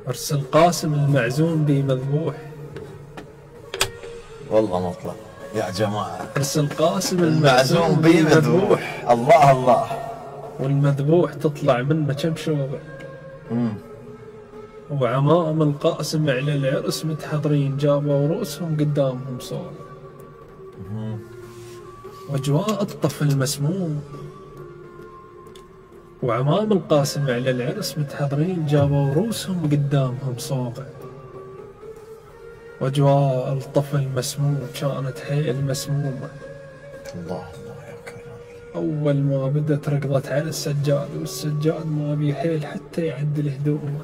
أرسل قاسم المعزوم بي مذبوح. والله مطلع يا جماعة. أرسل قاسم المعزوم بي مذبوح. الله الله. والمذبوح تطلع منه كم شوبة. وعمام القاسم على العرس متحضرين جابوا رؤوسهم قدامهم صور. واجواء الطفل مسموم. وعمام القاسم على العرس متحضرين جابوا رؤوسهم قدامهم صوغة. واجواء الطفل مسموم كانت حيل مسمومة. الله الله يا كرم. أول ما بدت ركضت على السجاد والسجاد ما بي حيل حتى يعدل هدومه.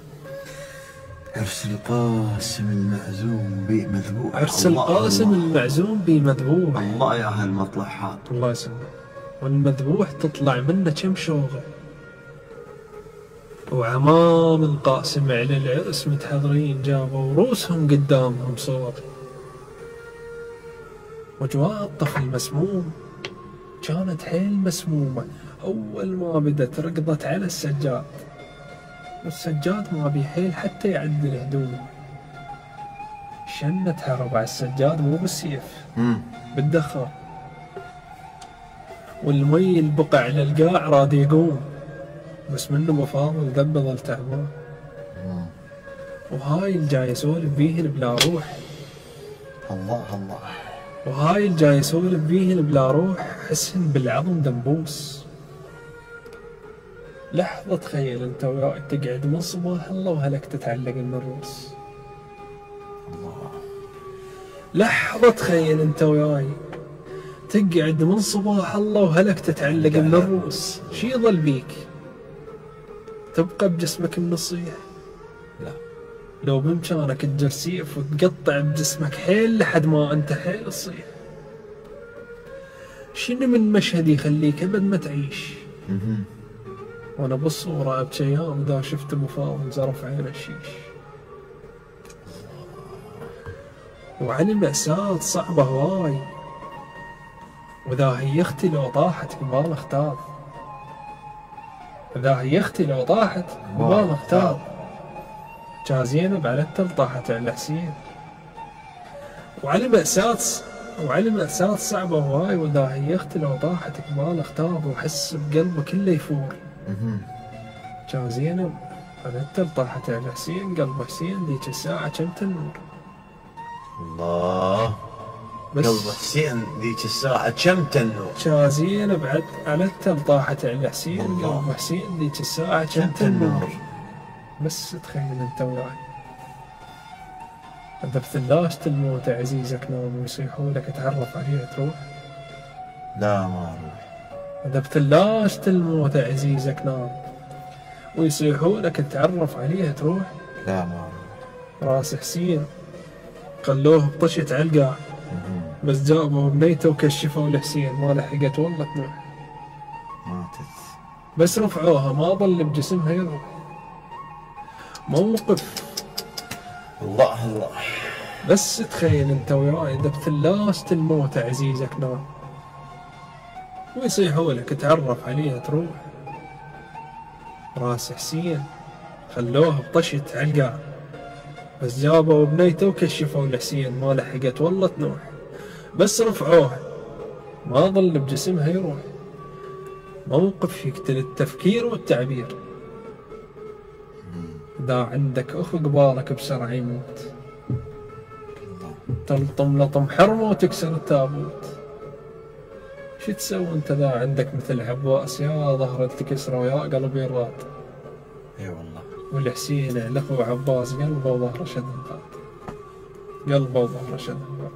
أرسل قاسم المعزوم بي مذبوح. أرسل قاسم المعزوم بي مذبوح. الله يا هالمطلع حاط. الله يسلمك. والمذبوح تطلع منه كم شوغة. وعمام القاسم على العرس متحضرين جابوا رؤوسهم قدامهم صور. واجواء الطفل مسموم كانت حيل مسمومة. أول ما بدت ركضت على السجاد والسجاد ما بي حيل حتى يعدل هدومه. شنتها ربع السجاد مو بالسيف بالدخان. والمي البقع على القاع راد يقوم بس منه مفاضل ذب ظل تعبان. وهاي الجاي يسولف بيهن بلا روح. الله الله. وهاي الجاي يسولف بيهن بلا روح حسن بالعظم دنبوس. لحظة تخيل انت وياي تقعد من صباح الله وهلك تتعلق من الروس. الله. لحظة تخيل انت وياي تقعد من صباح الله وهلك تتعلق من الروس. شي يظل بيك؟ تبقى بجسمك النصيح؟ لا. لو بامكانك تجر سيف وتقطع بجسمك حيل لحد ما انت حيل تصيح. شنو من مشهد يخليك ابد ما تعيش؟ وانا بالصورة ابكي ايام اذا شفت ابو فاضل زرف عين الشيش. وعن المأساة صعبة هواي واذا هي اختي لو طاحت قبال اختار. إذا هي اختي لو طاحت قبال اختار. جا زينب على التل طاحت على حسين. وعلى مأساة صعبة هواي وإذا هي اختي لو طاحت قبال اختار. وحس بقلبه كله يفور. جا زينب على التل طاحت على حسين. قلب حسين ذيك الساعة كم تنور. الله. بس قلب حسين ذيك الساعة كم تنور. جا زينب على التل طاحت على حسين. قلب حسين ذيك الساعة كم تنور. بس تخيل انت وياي اذا بثلاجة الموت عزيزك نام ويصيحوا لك تعرف عليها تروح. لا ما اروح. اذا بثلاجة الموت عزيزك نام ويصيحوا لك تعرف عليها تروح. لا ما اروح. راس حسين خلوه بطشت على القاع بس جابوا بنيته وكشفوا لحسين ما لحقت والله تنوح. ماتت. بس رفعوها ما ظل بجسمها يروح. موقف. الله الله. بس تخيل انت وياي اذا بثلاجة الموت عزيزك نام ويصيحوا لك تعرف عليها تروح. راس حسين خلوه بطشت على القاع بس جابوا بنيته وكشفوا لحسين ما لحقت والله تنوح. بس رفعوها ما ظل بجسمها يروح. موقف يقتل التفكير والتعبير. إذا عندك أخ قبالك بسرعة يموت تلطم لطم حرمه وتكسر التابوت. شو تسوي انت ذا عندك مثل عباس يا ظهر تكسره ويا قلبي الراد. اي والله. والحسين له عباس قلبه وظهره شد الباب. قلبه وظهره شد الباب.